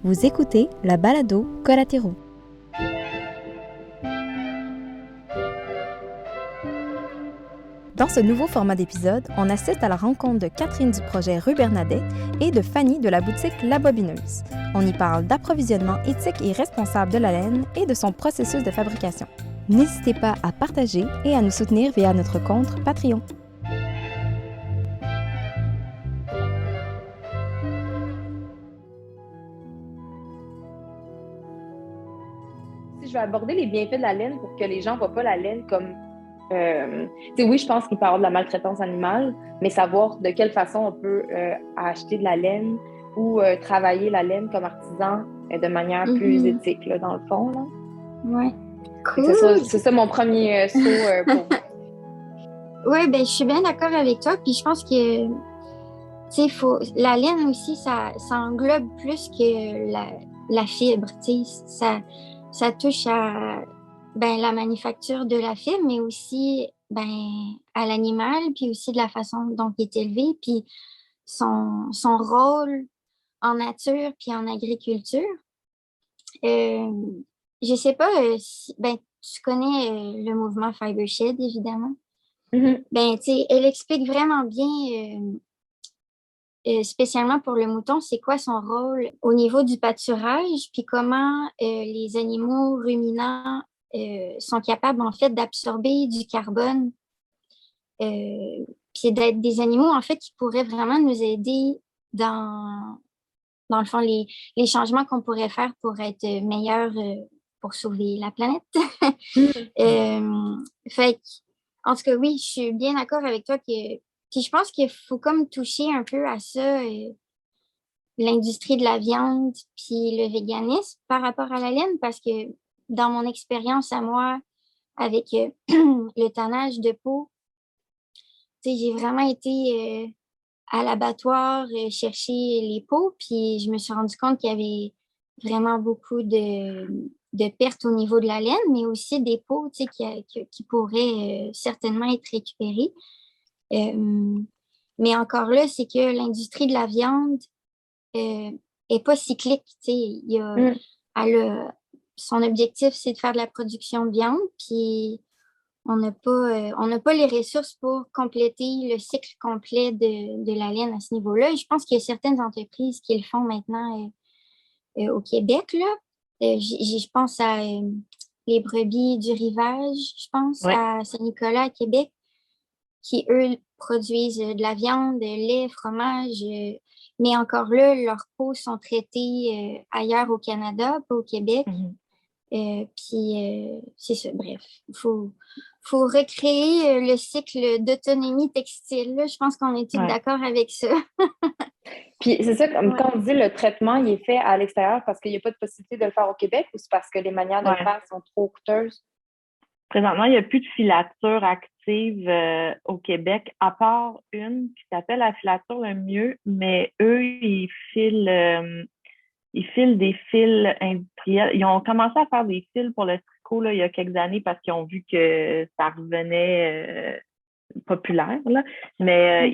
Vous écoutez la balado Collatéraux. Dans ce nouveau format d'épisode, on assiste à la rencontre de Catherine du projet Rue Bernadette et de Fanny de la boutique La Bobineuse. On y parle d'approvisionnement éthique et responsable de la laine et de son processus de fabrication. N'hésitez pas à partager et à nous soutenir via notre compte Patreon. Si je vais aborder les bienfaits de la laine pour que les gens ne voient pas la laine comme... oui, je pense qu'il peut y avoir de la maltraitance animale, mais savoir de quelle façon on peut acheter de la laine ou travailler la laine comme artisan de manière plus éthique, là, dans le fond. Là. Ouais, cool. C'est ça mon premier saut pour moi. Oui, ben, je suis bien d'accord avec toi. Puis je pense que la laine aussi, ça englobe plus que la fibre. Ça touche à la manufacture de la fibre, mais aussi à l'animal, puis aussi de la façon dont il est élevé, puis son rôle en nature, puis en agriculture. Je sais pas, tu connais le mouvement Fiber Shed, évidemment. Mm-hmm. Elle explique vraiment bien, spécialement pour le mouton, c'est quoi son rôle au niveau du pâturage, puis comment les animaux ruminants sont capables, en fait, d'absorber du carbone, puis d'être des animaux, en fait, qui pourraient vraiment nous aider dans le fond, les changements qu'on pourrait faire pour être meilleurs pour sauver la planète. Fait en tout cas, oui, je suis bien d'accord avec toi puis je pense qu'il faut comme toucher un peu à ça, l'industrie de la viande puis le véganisme par rapport à la laine, parce que dans mon expérience à moi, avec le tannage de peau, j'ai vraiment été à l'abattoir chercher les peaux, puis je me suis rendu compte qu'il y avait vraiment beaucoup de pertes au niveau de la laine, mais aussi des peaux qui pourraient certainement être récupérées. Mais encore là, c'est que l'industrie de la viande est pas cyclique. Son objectif, c'est de faire de la production de viande, puis on n'a pas les ressources pour compléter le cycle complet de la laine à ce niveau-là. Et je pense qu'il y a certaines entreprises qui le font maintenant au Québec, là. Je pense à les brebis du rivage, je pense, à Saint-Nicolas, à Québec, qui, eux, produisent de la viande, lait, fromage. Mais encore là, leurs peaux sont traitées ailleurs au Canada, pas au Québec. Puis c'est ça, bref. Faut recréer le cycle d'autonomie textile. Là. Je pense qu'on est tous d'accord avec ça. Puis c'est ça, comme quand on dit le traitement, il est fait à l'extérieur parce qu'il n'y a pas de possibilité de le faire au Québec ou c'est parce que les manières de le faire sont trop coûteuses? Présentement, il n'y a plus de filature active au Québec, à part une qui s'appelle la filature le mieux, mais eux, ils filent des fils industriels. Ils ont commencé à faire des fils pour le tricot là, il y a quelques années parce qu'ils ont vu que ça revenait populaire. Là. Mais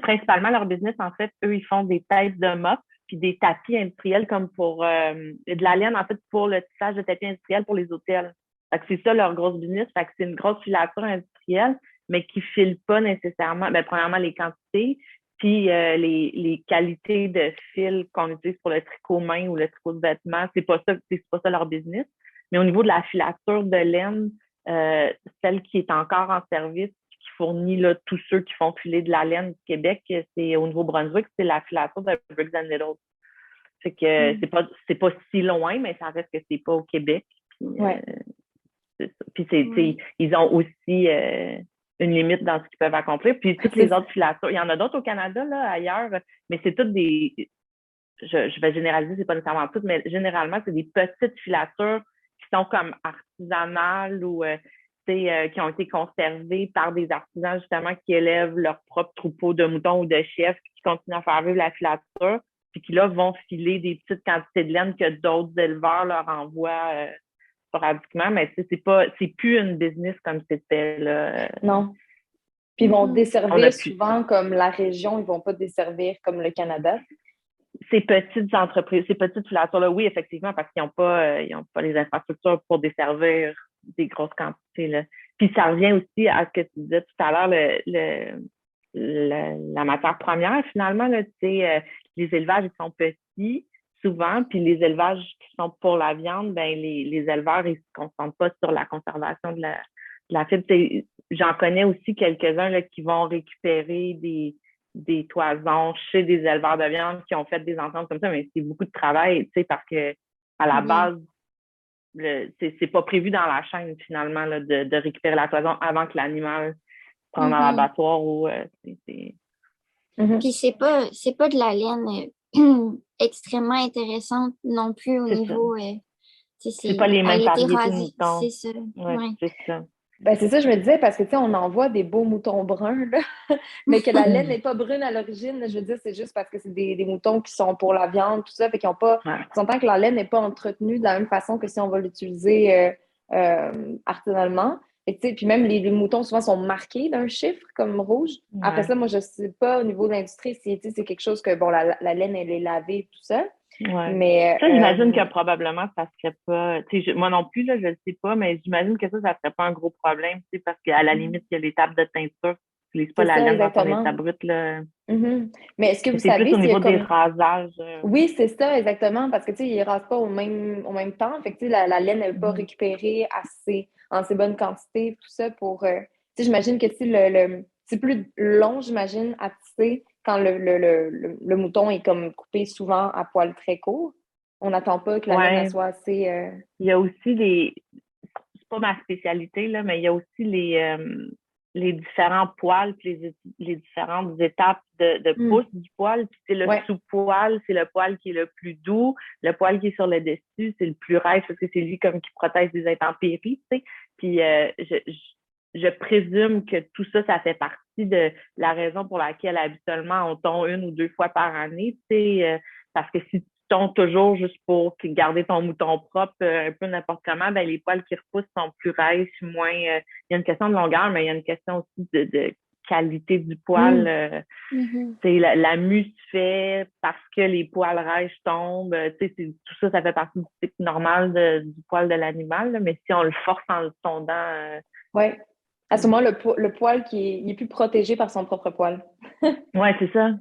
principalement, leur business, en fait, eux, ils font des têtes de mop puis des tapis industriels comme pour de la laine, en fait, pour le tissage de tapis industriels pour les hôtels. Fait que c'est ça leur grosse business. Fait que c'est une grosse filature industrielle, mais qui file pas nécessairement, premièrement, les quantités, puis les qualités de fil qu'on utilise pour le tricot main ou le tricot de vêtements, c'est pas ça leur business. Mais au niveau de la filature de laine, celle qui est encore en service, qui fournit là, tous ceux qui font filer de la laine du Québec, c'est au Nouveau-Brunswick, c'est la filature de Briggs and Nettles. Fait que c'est pas si loin, mais ça reste que c'est pas au Québec. Puis ils ont aussi une limite dans ce qu'ils peuvent accomplir. Puis toutes les autres filatures, il y en a d'autres au Canada, là, ailleurs, mais c'est toutes des... Je vais généraliser, c'est pas nécessairement toutes, mais généralement, c'est des petites filatures qui sont comme artisanales ou qui ont été conservées par des artisans, justement, qui élèvent leur propre troupeau de moutons ou de chèvres, qui continuent à faire vivre la filature, puis qui, là, vont filer des petites quantités de laine que d'autres éleveurs leur envoient sporadiquement, mais c'est plus une business comme c'était là. Non. Puis ils vont desservir souvent comme la région, ils vont pas desservir comme le Canada. ces petites entreprises, ces petites filatures-là, oui, effectivement, parce qu'ils n'ont pas les infrastructures pour desservir des grosses quantités, là. Puis ça revient aussi à ce que tu disais tout à l'heure, la matière première, finalement, là, tu sais, les élevages, ils sont petits, souvent, puis les élevages qui sont pour la viande, ben les éleveurs, ils se concentrent pas sur la conservation de la fibre. J'en connais aussi quelques-uns là, qui vont récupérer des toisons chez des éleveurs de viande qui ont fait des ententes comme ça, mais c'est beaucoup de travail, tu sais, parce que à la base, c'est pas prévu dans la chaîne, finalement, là, de récupérer la toison avant que l'animal prenne dans l'abattoir ou Puis c'est pas de la laine extrêmement intéressante non plus au niveau c'est pas les mêmes variétés de moutons. C'est ça. Ouais. C'est ça. Ben, c'est ça, je me disais, parce que, tu sais, on en voit des beaux moutons bruns, là, mais que la laine n'est pas brune à l'origine. Je veux dire, c'est juste parce que c'est des moutons qui sont pour la viande, tout ça, fait qu'ils ont pas... On s'entend que la laine n'est pas entretenue de la même façon que si on va l'utiliser artisanalement. Et, tu sais, puis même les moutons, souvent, sont marqués d'un chiffre, comme rouge. Après ça, moi, je sais pas, au niveau de l'industrie, si c'est quelque chose que, bon, la laine, elle est lavée, tout ça. Ouais. Mais, ça, j'imagine que probablement, ça serait pas... moi non plus, là, je ne sais pas, mais j'imagine que ça serait pas un gros problème, parce qu'à la limite, il y a l'étape de teinture. Tu n'utilises pas la laine dans ton état brut, là. Mais est-ce que vous c'est savez plus au niveau comme... des rasages. Oui, c'est ça, exactement, parce que, tu sais, ils rasent pas au même temps. Fait que, tu sais, la laine n'est pas récupérée en assez bonne quantité, tout ça, pour... tu sais, j'imagine que, tu sais, c'est plus long, j'imagine, à tisser quand le mouton est comme coupé souvent à poil très court. On n'attend pas que la laine elle soit assez... Il y a aussi c'est pas ma spécialité, là, mais il y a aussi les différents poils, puis les différentes étapes de pousse du poil. Puis c'est le sous-poil, c'est le poil qui est le plus doux. Le poil qui est sur le dessus, c'est le plus rêche parce que c'est lui comme qui protège des intempéries, tu sais. Puis je présume que tout ça, ça fait partie de la raison pour laquelle habituellement on tond 1 ou 2 fois par année, tu sais, parce que si tu tonds toujours juste pour garder ton mouton propre, un peu n'importe comment, ben les poils qui repoussent sont plus rêches, moins... il y a une question de longueur, mais il y a une question aussi de qualité du poil. La mue se fait parce que les poils rêches tombent. Tout ça, ça fait partie du cycle normal du poil de l'animal, là, mais si on le force en le tondant... Oui. À ce moment, le poil il est plus protégé par son propre poil. Oui, c'est ça.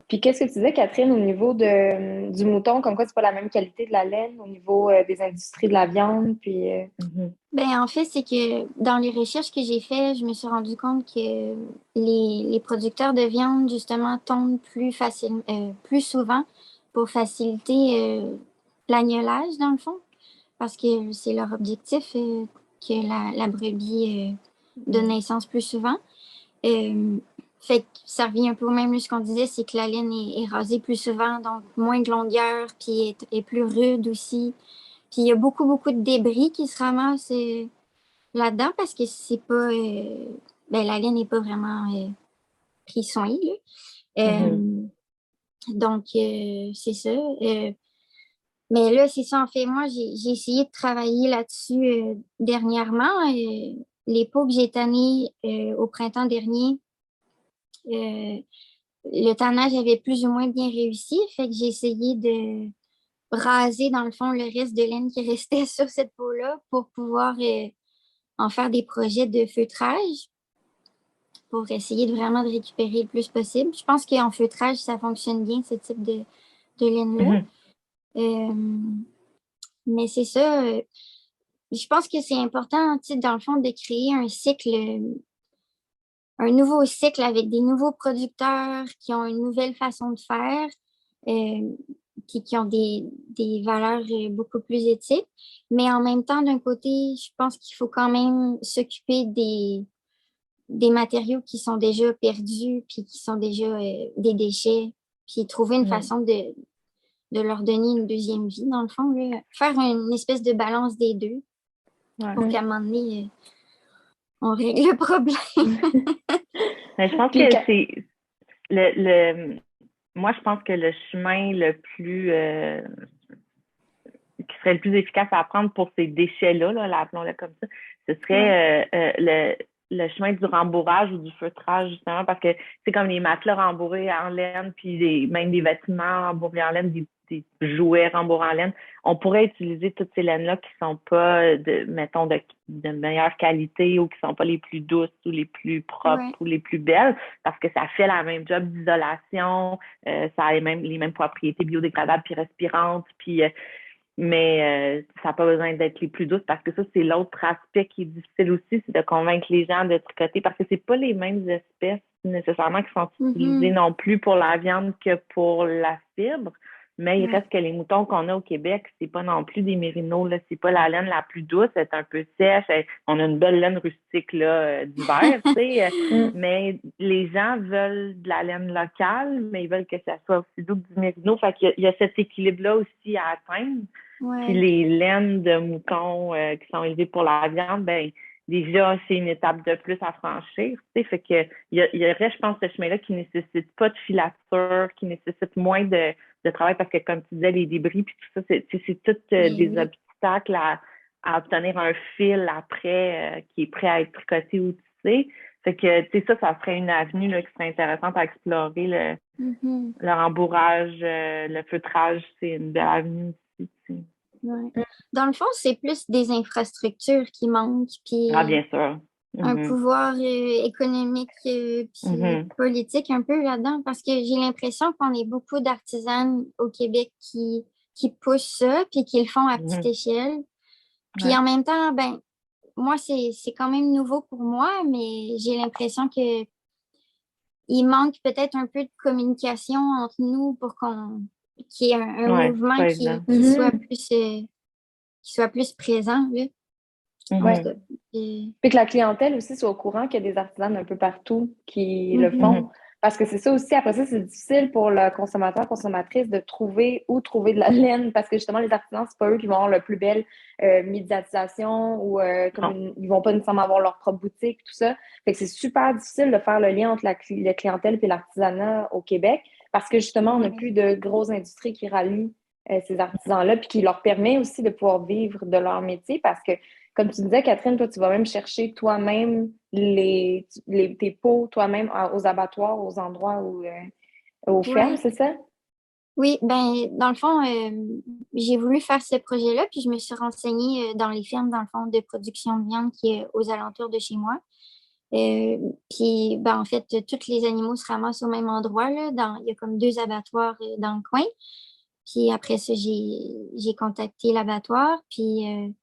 Puis qu'est-ce que tu disais, Catherine, au niveau du mouton, comme quoi c'est pas la même qualité de la laine au niveau des industries de la viande, puis... Ben, en fait, c'est que dans les recherches que j'ai faites, je me suis rendu compte que les producteurs de viande, justement, tondent plus souvent pour faciliter l'agnelage, dans le fond, parce que c'est leur objectif que la brebis donne naissance plus souvent. Fait que ça revient un peu au même, ce qu'on disait, c'est que la laine est rasée plus souvent, donc moins de longueur, puis est plus rude aussi. Puis il y a beaucoup, beaucoup de débris qui se ramassent là-dedans parce que c'est pas... la laine n'est pas vraiment prise soin, là. Donc, c'est ça. Mais là, c'est ça, en fait, moi, j'ai essayé de travailler là-dessus dernièrement. Les pots que j'ai tannés au printemps dernier, le tannage avait plus ou moins bien réussi. Fait que j'ai essayé de raser, dans le fond, le reste de laine qui restait sur cette peau-là pour pouvoir en faire des projets de feutrage pour essayer vraiment de récupérer le plus possible. Je pense qu'en feutrage, ça fonctionne bien, ce type de laine-là. Mais c'est ça. Je pense que c'est important, dans le fond, de créer un nouveau cycle avec des nouveaux producteurs qui ont une nouvelle façon de faire, qui ont des valeurs beaucoup plus éthiques. Mais en même temps, d'un côté, je pense qu'il faut quand même s'occuper des matériaux qui sont déjà perdus, puis qui sont déjà des déchets, puis trouver une façon de leur donner une deuxième vie, dans le fond. Là. Faire une espèce de balance des deux pour qu'à un moment donné, on règle le problème. Mais je pense que c'est moi, je pense que le chemin le plus qui serait le plus efficace à prendre pour ces déchets-là, là, appelons-le comme ça, ce serait le chemin du rembourrage ou du feutrage, justement, parce que c'est comme les matelas rembourrés en laine, puis même des vêtements rembourrés en laine, des jouets rembourrés en laine. On pourrait utiliser toutes ces laines-là qui sont pas, mettons, de meilleure qualité ou qui sont pas les plus douces ou les plus propres ou les plus belles, parce que ça fait la même job d'isolation, ça a les mêmes propriétés biodégradables puis respirantes, puis mais ça n'a pas besoin d'être les plus douces parce que ça, c'est l'autre aspect qui est difficile aussi, c'est de convaincre les gens de tricoter parce que c'est pas les mêmes espèces nécessairement qui sont utilisées non plus pour la viande que pour la fibre. Mais il reste que les moutons qu'on a au Québec, c'est pas non plus des mérinos, là. C'est pas la laine la plus douce, elle est un peu sèche. On a une belle laine rustique là, d'hiver, tu sais. Mais les gens veulent de la laine locale, mais ils veulent que ça soit aussi doux que du mérino. Fait qu'il y a cet équilibre-là aussi à atteindre. Puis les laines de moutons qui sont élevées pour la viande, ben déjà, c'est une étape de plus à franchir. Tu sais, fait que il y aurait, je pense, ce chemin-là qui nécessite pas de filature, qui nécessite moins de travail parce que, comme tu disais, les débris puis tout ça, c'est tout des obstacles à obtenir un fil après qui est prêt à être tricoté ou tissé. Fait que, tu sais, ça serait une avenue là, qui serait intéressante à explorer. Le rembourrage, le feutrage, c'est une belle avenue aussi. Tu sais. Dans le fond, c'est plus des infrastructures qui manquent, puis bien sûr. un pouvoir économique puis politique un peu là-dedans, parce que j'ai l'impression qu'on est beaucoup d'artisanes au Québec qui poussent ça, puis qui le font à petite échelle. Puis en même temps, ben moi, c'est quand même nouveau pour moi, mais j'ai l'impression que il manque peut-être un peu de communication entre nous pour qu'il y ait un mouvement qui soit plus présent, là. Puis que la clientèle aussi soit au courant qu'il y a des artisans un peu partout qui le font. Parce que c'est ça aussi, après ça, c'est difficile pour le consommateur, consommatrice de trouver où trouver de la laine parce que justement, les artisans, c'est pas eux qui vont avoir la plus belle médiatisation ou ils vont pas nécessairement avoir leur propre boutique, tout ça. Fait que c'est super difficile de faire le lien entre la clientèle et l'artisanat au Québec parce que justement, on n'a plus de grosses industries qui rallient ces artisans-là puis qui leur permet aussi de pouvoir vivre de leur métier parce que comme tu disais, Catherine, toi, tu vas même chercher toi-même tes peaux, toi-même aux abattoirs, aux endroits aux fermes, c'est ça? Oui, ben dans le fond, j'ai voulu faire ce projet-là, puis je me suis renseignée dans les fermes, dans le fond, de production de viande qui est aux alentours de chez moi. Puis, ben, en fait, tous les animaux se ramassent au même endroit, là. Il y a comme 2 abattoirs dans le coin. Puis après ça, j'ai contacté l'abattoir, puis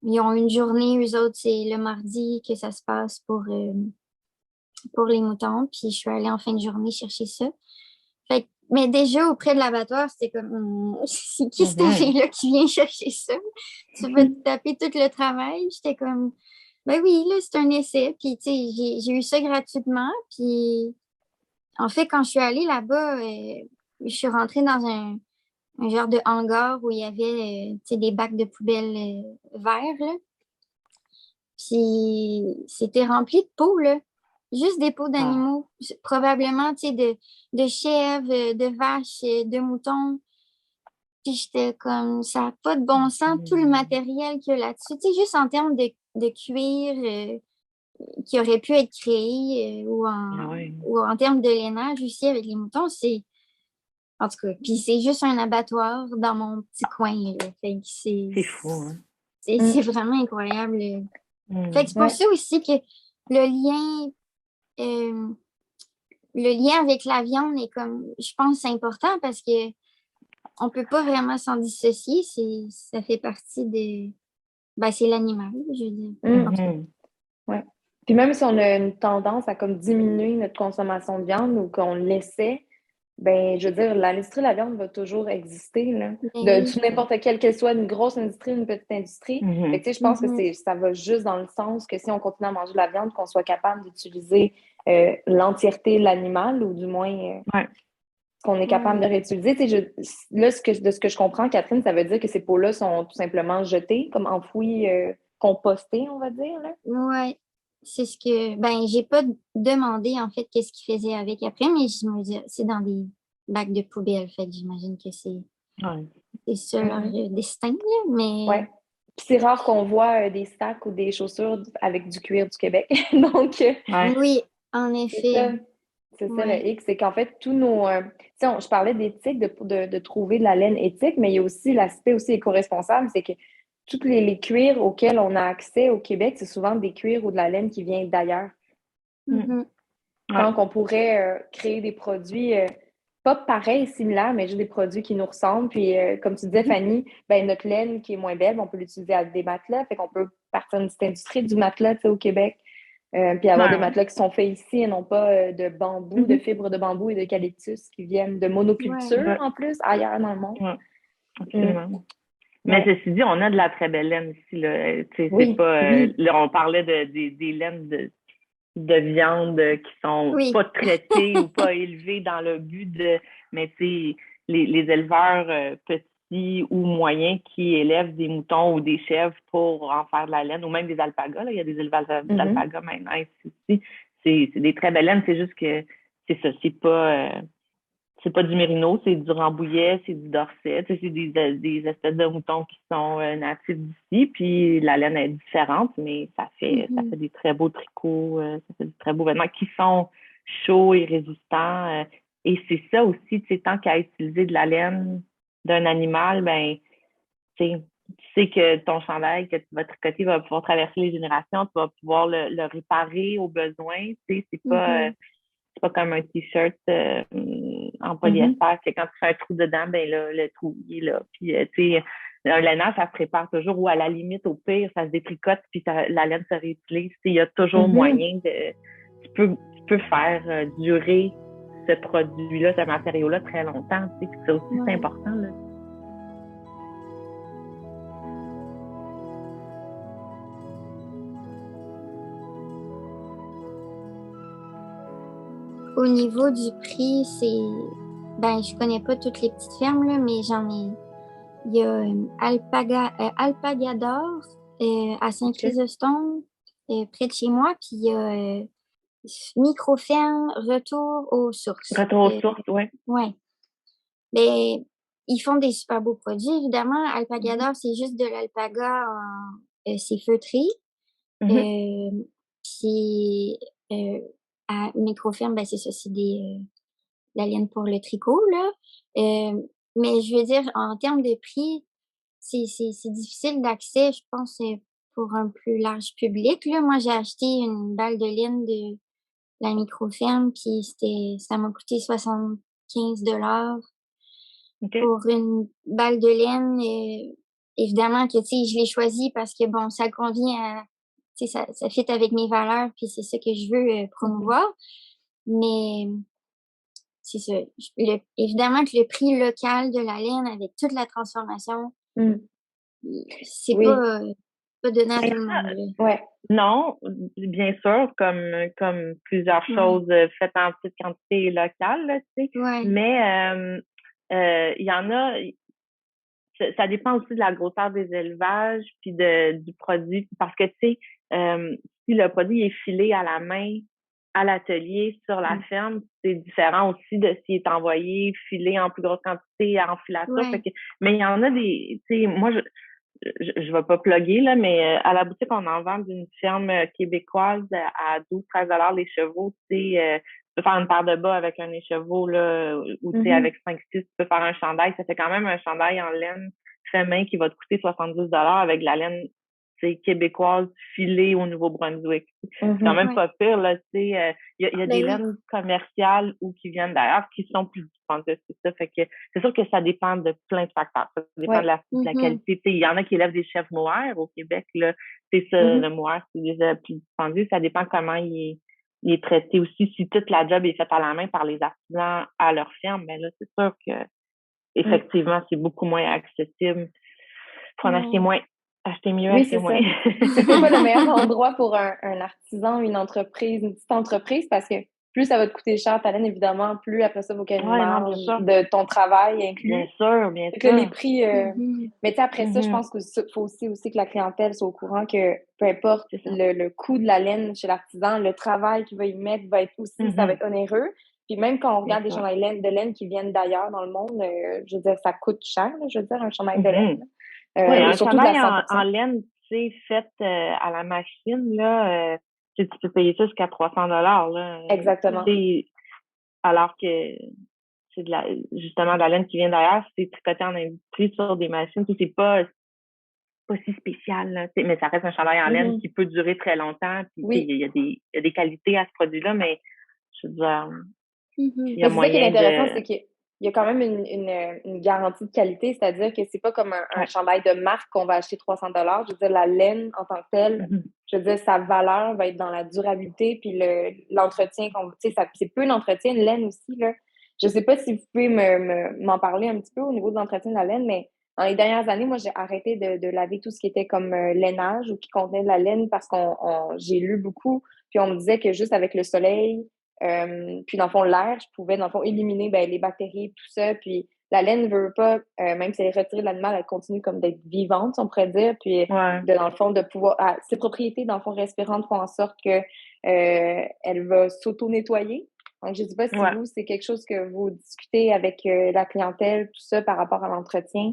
ils ont une journée, eux autres, c'est le mardi que ça se passe pour les moutons. Puis je suis allée en fin de journée chercher ça. Mais déjà, auprès de l'abattoir, c'était comme, c'est qui cette fille-là qui vient chercher ça? Tu vas te taper tout le travail. J'étais comme, ben oui, là, c'est un essai. Puis, tu sais, j'ai eu ça gratuitement. Puis, en fait, quand je suis allée là-bas, je suis rentrée dans un genre de hangar où il y avait des bacs de poubelle verts. Là. Puis c'était rempli de peaux, là. Juste des peaux d'animaux. Probablement de chèvres, de vaches, de moutons. Puis j'étais comme, ça n'a pas de bon sens, tout le matériel qu'il y a là-dessus. Tu sais, juste en termes de cuir qui aurait pu être créé ou en termes de lainage aussi avec les moutons, c'est. En tout cas, puis c'est juste un abattoir dans mon petit coin. Là. Fait que c'est fou, hein? C'est vraiment incroyable. Fait que c'est pour ça aussi que le lien avec la viande est comme, je pense, important parce que on peut pas vraiment s'en dissocier. Ça fait partie de. Ben, c'est l'animal, je veux dire. Ouais. Puis même si on a une tendance à comme diminuer notre consommation de viande ou qu'on l'essaie, ben, je veux dire, l'industrie de la viande va toujours exister, là. De n'importe quelle, qu'elle soit une grosse industrie ou une petite industrie. Fait que, tu sais, je pense que ça va juste dans le sens que si on continue à manger de la viande, qu'on soit capable d'utiliser l'entièreté de l'animal ou du moins qu'on est capable de réutiliser. Tu sais, là, de ce que je comprends, Catherine, ça veut dire que ces peaux-là sont tout simplement jetées, comme enfouies, compostées, on va dire, là. Oui. C'est ce que. Ben, j'ai pas demandé, en fait, qu'est-ce qu'ils faisaient avec après, mais je me dis, c'est dans des bacs de poubelle. Fait que j'imagine que c'est ça leur destin, là. Mais Puis c'est rare qu'on voit des sacs ou des chaussures avec du cuir du Québec. Donc, Ouais. Oui, en c'est ça. effet. C'est ça Ouais. le hic, c'est qu'en fait, tous nos. Je parlais d'éthique, de trouver de la laine éthique, mais il y a aussi l'aspect aussi éco-responsable, c'est que tous les cuirs auxquels on a accès au Québec, c'est souvent des cuirs ou de la laine qui vient d'ailleurs. Mhm. Ouais. Donc, on pourrait créer des produits pas pareils, similaires, mais juste des produits qui nous ressemblent. Puis, comme tu disais, Fanny, ben, notre laine qui est moins belle, on peut l'utiliser à des matelas. Fait qu'on peut partir d'une petite industrie du matelas, tu sais, au Québec. Puis avoir des Ouais. matelas qui sont faits ici et non pas de bambou, de fibres de bambou et d'eucalyptus qui viennent de monoculture Ouais. Ouais. en plus, ailleurs dans le monde. Ouais. Mm. Absolument. Mais Ouais. ceci dit, on a de la très belle laine ici, là. Tu sais, c'est Oui, pas, oui. là, on parlait des laines de viande qui sont Oui. pas traitées ou pas élevées dans le but de, mais tu sais, les éleveurs petits ou moyens qui élèvent des moutons ou des chèvres pour en faire de la laine, ou même des alpagas, là, il y a des élevages Mhm. d'alpagas maintenant ici. C'est des très belles laines, c'est juste que c'est ça, c'est pas du mérino, c'est du rambouillet, c'est du dorset, c'est des espèces de moutons qui sont natifs d'ici, puis la laine est différente, mais ça fait Mhm. des très beaux tricots, ça fait des très beaux vêtements qui sont chauds et résistants. Et c'est ça aussi, tu sais, tant qu'à utiliser de la laine d'un animal, ben, tu sais que ton chandail que tu vas tricoter va pouvoir traverser les générations, tu vas pouvoir le réparer au besoin, tu sais, Mhm. c'est pas comme un t-shirt en Mhm. polyester, que quand tu fais un trou dedans, ben là, le trou, il est là. Puis, tu sais, un lainage, ça se prépare toujours, ou à la limite, au pire, ça se détricote, puis la laine se réutilise. Il y a toujours Mhm. moyen de... Tu peux faire durer ce produit-là, ce matériau-là très longtemps. Tu sais, puis ça aussi, c'est Ouais. important, là. Au niveau du prix, je connais pas toutes les petites fermes, là, mais il y a Alpagador à Saint-Chrysostome, près de chez moi, puis il y a Microferme Retour aux sources. Retour aux sources, ouais. Ouais. Mais ils font des super beaux produits, évidemment. Alpagador, Mhm. c'est juste de l'alpaga c'est feutré. Mhm. Puis à Microferme, c'est ça, c'est la laine pour le tricot, là. Mais je veux dire, en termes de prix, c'est difficile d'accès, je pense, pour un plus large public, là. Moi, j'ai acheté une balle de laine de la Microferme, puis ça m'a coûté 75 $ OK. pour une balle de laine. Évidemment que, tu sais, je l'ai choisie parce que, bon, ça convient à, tu sais, ça fit avec mes valeurs, puis c'est ça que je veux promouvoir. Mais c'est ça. Évidemment que le prix local de la laine avec toute la transformation, Mm. c'est Oui. pas donné à tout le monde, là. Ouais. Non, bien sûr, comme plusieurs Ouais. choses faites en petite quantité locale, là, tu sais. Ouais. Mais il y en a, ça dépend aussi de la grosseur des élevages puis du produit. Parce que, tu sais, si le produit est filé à la main à l'atelier sur la ferme, c'est différent aussi de s'il est envoyé filé en plus grosse quantité en filature. Ouais. Mais il y en a des, tu sais, moi, je vais pas plugger, là, mais à la boutique, on en vend d'une ferme québécoise à 12-13 $ les chevaux. Tu sais, tu peux faire une paire de bas avec un écheveau, là, ou tu sais, Mhm. avec 5-6, tu peux faire un chandail. Ça fait quand même un chandail en laine fait main qui va te coûter 70 $ avec de la laine, tu sais, québécoise filée au Nouveau-Brunswick. C'est quand Mhm. même Ouais. pas pire, là, tu sais. Il y a des Ben oui. laines commerciales ou qui viennent d'ailleurs qui sont plus dispendieuses, c'est ça. Fait que c'est sûr que ça dépend de plein de facteurs. Ça dépend Ouais. de la Mhm. qualité. Tu sais, il y en a qui élèvent des chefs mohair au Québec, là. C'est ça, Mhm. le mohair, c'est déjà plus dispendieux. Ça dépend comment il est traité aussi. Si toute la job est faite à la main par les artisans à leur ferme, ben là, c'est sûr que Mm. effectivement, c'est beaucoup moins accessible. Faut en acheter Ouais. moins. Acheter mieux, Oui, acheter c'est moins. ça. C'est quoi le meilleur endroit pour un artisan, une entreprise, une petite entreprise? Parce que plus ça va te coûter cher, ta laine, évidemment, plus après ça, il faut qu'il y ait une Ouais, non, bien marge sûr. de ton travail Bien inclus. sûr, bien Fait que là, les sûr. prix. Mhm. Mais tu sais, après ça, je Mhm. pense qu'il faut aussi que la clientèle soit au courant que peu importe C'est ça. le coût de la laine chez l'artisan, le travail qu'il va y mettre va être aussi, ça va Mhm. être onéreux. Puis même quand on Bien regarde des sûr. chandails de laine qui viennent d'ailleurs dans le monde, je veux dire, ça coûte cher, là, je veux dire, un chandail de laine. Mhm. Oui, un surtout de la chandail 100%. en laine, tu sais, fait à la machine, là, tu peux payer ça jusqu'à 300 $ là. Exactement. Alors que c'est justement de la laine qui vient d'ailleurs, c'est tricoté en industrie sur des machines, c'est pas si spécial, là, mais ça reste un chandail en laine qui peut durer très longtemps. Puis Oui. il y a des qualités à ce produit-là, mais je veux dire, il y a Mais c'est ça qui est moyen intéressant, de. c'est qu'il y a quand même une garantie de qualité, c'est-à-dire que c'est pas comme un Ouais. chandail de marque qu'on va acheter 300 $. Je veux dire, la laine en tant que telle, je veux dire, sa valeur va être dans la durabilité, puis l'entretien, tu sais, c'est peu d'entretien, une laine aussi, là. Je sais pas si vous pouvez m'en parler un petit peu au niveau de l'entretien de la laine, mais dans les dernières années, moi, j'ai arrêté de laver tout ce qui était comme lainage ou qui contenait de la laine parce j'ai lu beaucoup, puis on me disait que juste avec le soleil, puis dans le fond, l'air, je pouvais dans le fond éliminer les bactéries, tout ça. Puis la laine ne veut pas, même si elle est retirée de l'animal, elle continue comme d'être vivante, on pourrait dire. Puis Ouais. dans le fond, de pouvoir. Ses propriétés, dans le fond, respirantes font en sorte que elle va s'auto-nettoyer. Donc, je ne sais pas si vous, c'est quelque chose que vous discutez avec la clientèle, tout ça, par rapport à l'entretien.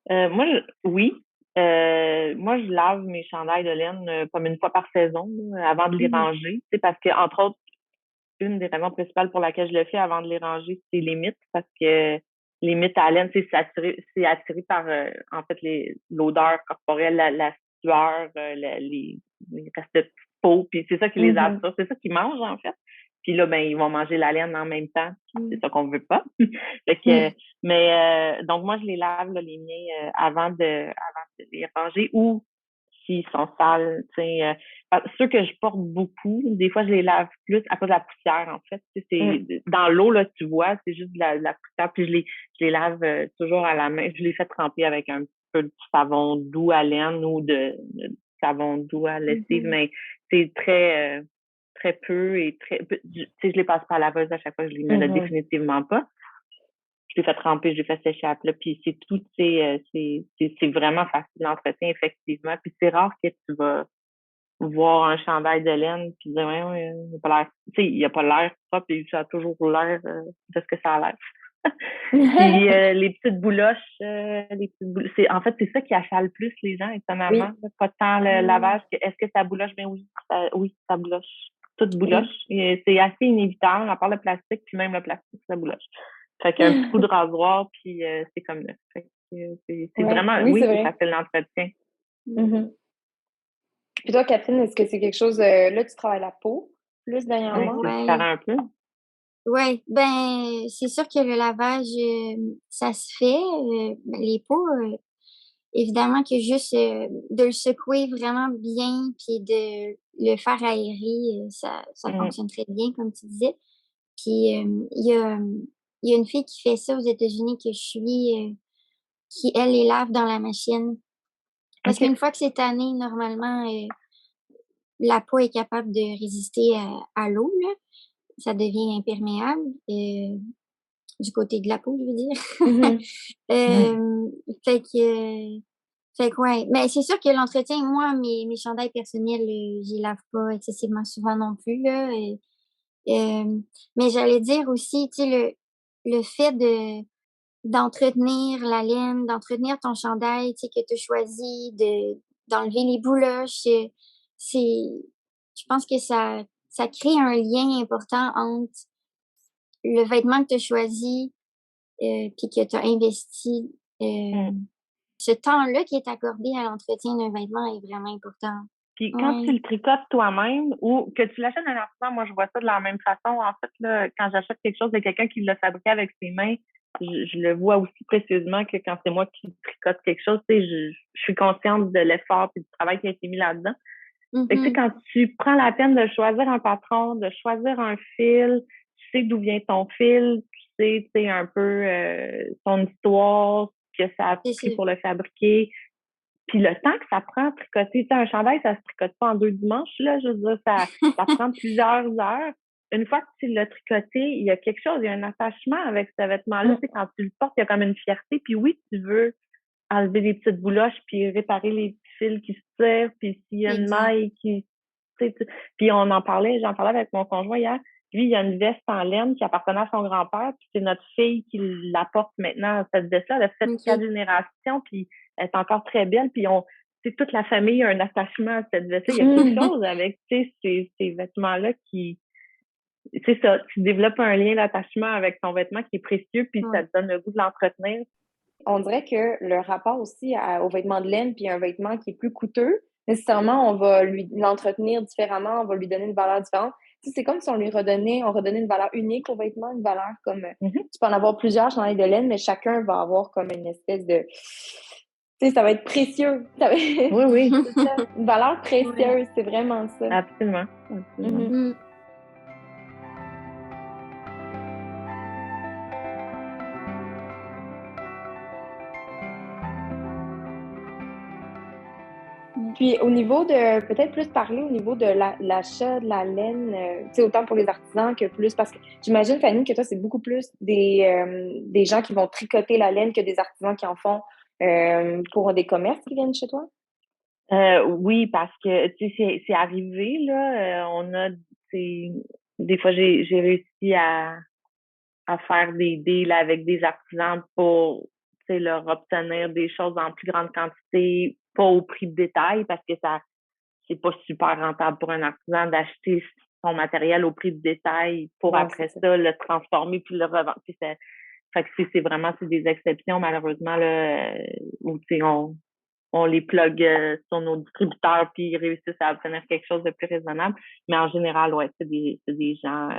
Oui. Moi, je lave mes chandails de laine comme une fois par saison, là, avant de les ranger. C'est parce que, entre autres, une des raisons principales pour laquelle je le fais avant de les ranger, c'est les mites, parce que les mites à laine, c'est attiré par, en fait, l'odeur corporelle, la sueur, les restes de peau, puis c'est ça qui les attire, c'est ça qu'ils mangent, en fait. Puis là, ben, ils vont manger la laine en même temps. C'est ça qu'on veut pas. Fait que, mais donc, moi, je les lave, là, les miens, avant de les ranger, ou s'ils sont sales, tu sais. Ceux que je porte beaucoup, des fois, je les lave plus à cause de la poussière, en fait. C'est dans l'eau, là, tu vois, c'est juste de la poussière. Puis je les lave toujours à la main. Je les fais tremper avec un petit peu de savon doux à laine ou de savon doux à lessive, mais c'est très peu et tu sais, je les passe pas à la laveuse à chaque fois, je les mets là définitivement pas. Je les fais tremper, je les fais sécher à plat, puis c'est tout, c'est vraiment facile d'entretien, effectivement. Puis c'est rare que tu vas voir un chandail de laine puis dire, ouais, il a pas l'air, tu sais, il a pas l'air propre et ça a toujours l'air de ce que ça a l'air. Puis les petites bouloches, en fait, c'est ça qui achale le plus les gens, étonnamment. Oui. Pas tant le lavage que est-ce que ça bouloche? Ben oui, ça bouloche. Toute bouloche. Et c'est assez inévitable, à part le plastique, puis même le plastique, ça bouloche. Fait qu'un petit coup de rasoir, puis c'est comme neuf. Fait que c'est vraiment, c'est facile d'entretien. Puis toi, Catherine, est-ce que c'est quelque chose, là, tu travailles la peau plus dernièrement? Oui, c'est différent un peu. Oui, ben c'est sûr que le lavage, ça se fait. Les peaux, évidemment que juste de le secouer vraiment bien puis de le faire aérer, ça fonctionne très bien, comme tu disais. Puis il y a une fille qui fait ça aux États-Unis que je suis, qui, elle, les lave dans la machine. Parce qu'une fois que c'est tanné, normalement, la peau est capable de résister à l'eau, là. Ça devient imperméable. Du côté de la peau, je veux dire. Fait que ouais. Mais c'est sûr que l'entretien, moi, mes chandails personnels, j'y lave pas excessivement souvent non plus, là. Mais j'allais dire aussi, tu sais, le fait d'entretenir la laine, d'entretenir ton chandail, tu sais, que tu as choisi, d'enlever les bouloches, je pense que ça crée un lien important entre le vêtement que tu as choisi, puis que tu as investi, ce temps-là qui est accordé à l'entretien d'un vêtement est vraiment important. Puis quand tu le tricotes toi-même ou que tu l'achètes d'un artisan, moi je vois ça de la même façon. En fait, là, quand j'achète quelque chose de quelqu'un qui l'a fabriqué avec ses mains, je le vois aussi précieusement que quand c'est moi qui tricote quelque chose, tu sais, je suis consciente de l'effort et du travail qui a été mis là-dedans. Fait que, tu sais, quand tu prends la peine de choisir un patron, de choisir un fil, tu sais d'où vient ton fil, tu sais un peu ton histoire, ce que ça a pris pour le fabriquer. Puis le temps que ça prend à tricoter, tu sais, un chandail, ça se tricote pas en 2 dimanches, là. Je veux dire, ça prend plusieurs heures. Une fois que tu l'as tricoté, il y a quelque chose, il y a un attachement avec ce vêtement-là. Tu sais, quand tu le portes, il y a comme une fierté. Puis oui, tu veux enlever les petites bouloches, puis réparer les petits fils qui se tirent, puis s'il y a une maille qui... Puis j'en parlais avec mon conjoint hier. Lui, il a une veste en laine qui appartenait à son grand-père, puis c'est notre fille qui la porte maintenant, cette veste-là. Elle a fait 4 générations, puis est encore très belle, puis toute la famille a un attachement à cette vaisselle. Il y a quelque chose avec, ces vêtements-là qui, c'est ça, tu développes un lien d'attachement avec ton vêtement qui est précieux, puis ça te donne le goût de l'entretenir. On dirait que le rapport aussi au vêtement de laine, puis un vêtement qui est plus coûteux, nécessairement, on va l'entretenir différemment, on va lui donner une valeur différente. C'est comme si on redonnait une valeur unique au vêtement, une valeur comme, tu peux en avoir plusieurs chandails de laine, mais chacun va avoir comme une espèce de, ça va être précieux. Oui. C'est ça, une valeur précieuse, c'est vraiment ça. Absolument. Puis au niveau de, peut-être plus parler au niveau de l'achat de la laine, autant pour les artisans que plus, parce que j'imagine, Fanny, que toi, c'est beaucoup plus des gens qui vont tricoter la laine que des artisans qui en font pour des commerces qui viennent chez toi? Oui, parce que, c'est arrivé, là, on a, des fois, j'ai réussi à faire des deals avec des artisans pour, leur obtenir des choses en plus grande quantité, pas au prix de détail, parce que c'est pas super rentable pour un artisan d'acheter son matériel au prix de détail pour après ça le transformer puis le revendre. Fait que c'est vraiment des exceptions, malheureusement, là, où on les plug sur nos distributeurs puis ils réussissent à obtenir quelque chose de plus raisonnable. Mais en général, ouais, c'est des gens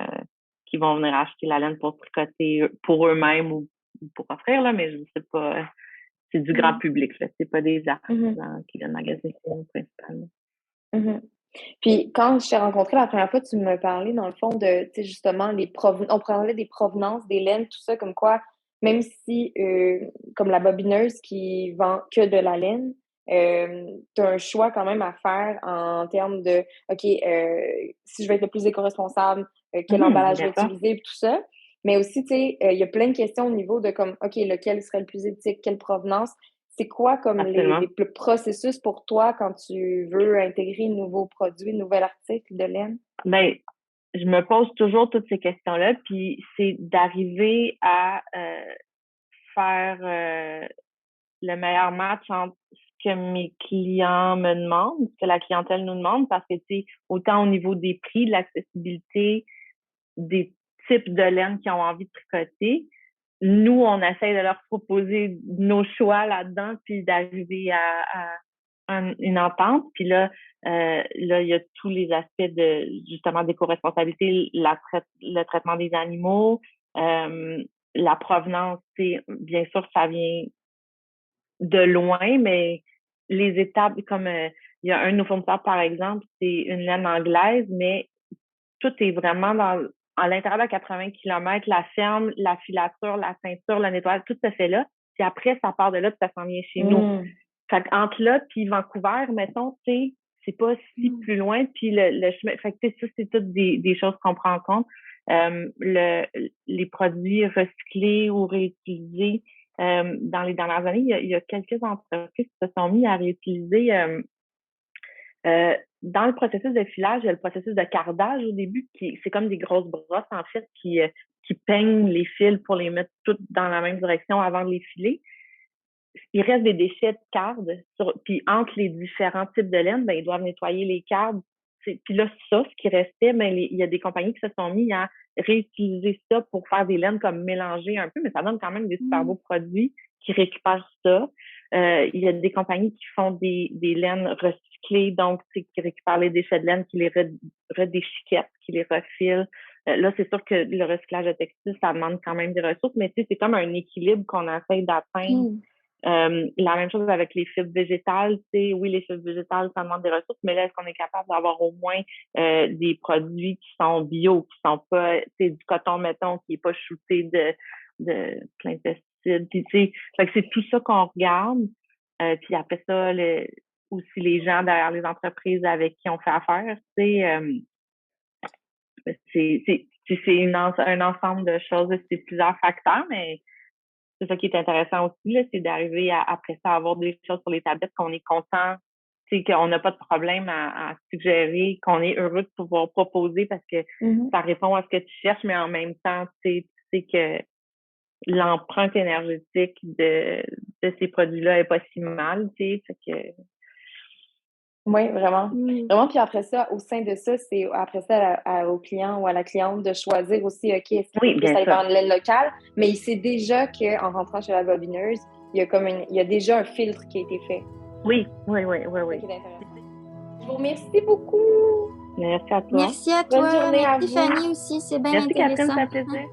qui vont venir acheter la laine pour tricoter pour eux-mêmes ou pour offrir, là, mais je sais pas, c'est du grand public, là. C'est pas des artisans qui viennent magasiner principalement. Puis quand je t'ai rencontré la première fois, tu me parlais dans le fond de, justement, on parlait des provenances des laines, tout ça, comme quoi, même si, comme la bobineuse qui vend que de la laine, tu as un choix quand même à faire en termes de, OK, si je veux être le plus éco-responsable, quel emballage je vais utiliser, tout ça. Mais aussi, tu sais, il y a plein de questions au niveau de comme, OK, lequel serait le plus éthique, quelle provenance. C'est quoi comme le processus pour toi quand tu veux intégrer un nouveau produit, un nouvel article de laine? Ben, je me pose toujours toutes ces questions-là, puis c'est d'arriver à faire le meilleur match entre ce que mes clients me demandent, ce que la clientèle nous demande, parce que, autant au niveau des prix, de l'accessibilité, des types de laine qui ont envie de tricoter, nous, on essaie de leur proposer nos choix là-dedans, puis d'arriver à une entente. Puis là, il y a tous les aspects de, justement, d'éco-responsabilité, le traitement des animaux, la provenance, bien sûr, ça vient de loin, mais les étapes, comme il y a un de nos fournisseurs, par exemple, c'est une laine anglaise, mais tout est vraiment à l'intérieur de 80 km, la ferme, la filature, la ceinture, le nettoyage, tout se fait là. Puis après, ça part de là, puis ça s'en vient chez nous. Fait qu'entre là puis Vancouver, mettons, c'est pas si plus loin, puis le chemin. Fait que ça, c'est toutes des choses qu'on prend en compte. Les produits recyclés ou réutilisés, dans les dernières années, il y a quelques entreprises qui se sont mis à réutiliser dans le processus de filage, il y a le processus de cardage au début, c'est comme des grosses brosses, en fait, qui peignent les fils pour les mettre toutes dans la même direction avant de les filer. Il reste des déchets de cardes, puis entre les différents types de laine, ils doivent nettoyer les cardes. Puis là, ce qui restait, il y a des compagnies qui se sont mis à réutiliser ça pour faire des laines comme mélangées un peu, mais ça donne quand même des super beaux produits qui récupèrent ça. Il y a des compagnies qui font des laines recyclées, donc qui récupèrent les déchets de laine, qui les redéchiquettent, qui les refilent. Là, c'est sûr que le recyclage de textile, ça demande quand même des ressources, mais c'est comme un équilibre qu'on essaie d'atteindre. La même chose avec les fibres végétales, oui, les fibres végétales, ça demande des ressources, mais là, est-ce qu'on est capable d'avoir au moins des produits qui sont bio, qui sont pas, du coton, mettons, qui est pas shooté de plein de pesticides. Puis, fait que c'est tout ça qu'on regarde. Puis après ça, aussi les gens derrière les entreprises avec qui on fait affaire, c'est un ensemble de choses, c'est plusieurs facteurs, mais c'est ça qui est intéressant aussi, là, c'est d'arriver après ça à avoir des choses sur les tablettes qu'on est content, qu'on n'a pas de problème à suggérer, qu'on est heureux de pouvoir proposer parce que ça répond à ce que tu cherches, mais en même temps, tu sais que l'empreinte énergétique de de ces produits-là est pas si mal, tu sais, fait que... Oui, vraiment. Vraiment, puis après ça, au sein de ça, c'est après ça au client ou à la cliente de choisir aussi, OK, est-ce qu'il faut plus aller vers une laine locale? Mais il sait déjà qu'en rentrant chez la bobineuse, il y a déjà un filtre qui a été fait. Oui. Je vous remercie beaucoup. Merci à toi. Merci à toi. Bonne journée à Merci vous. Fanny aussi, c'est bien Merci intéressant. Catherine, ça fait plaisir.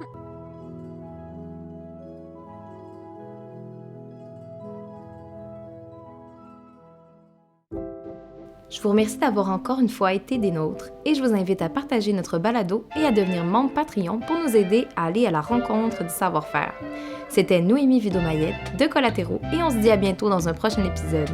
Je vous remercie d'avoir encore une fois été des nôtres et je vous invite à partager notre balado et à devenir membre Patreon pour nous aider à aller à la rencontre du savoir-faire. C'était Noémie Vido-Mayette de Collatéraux et on se dit à bientôt dans un prochain épisode.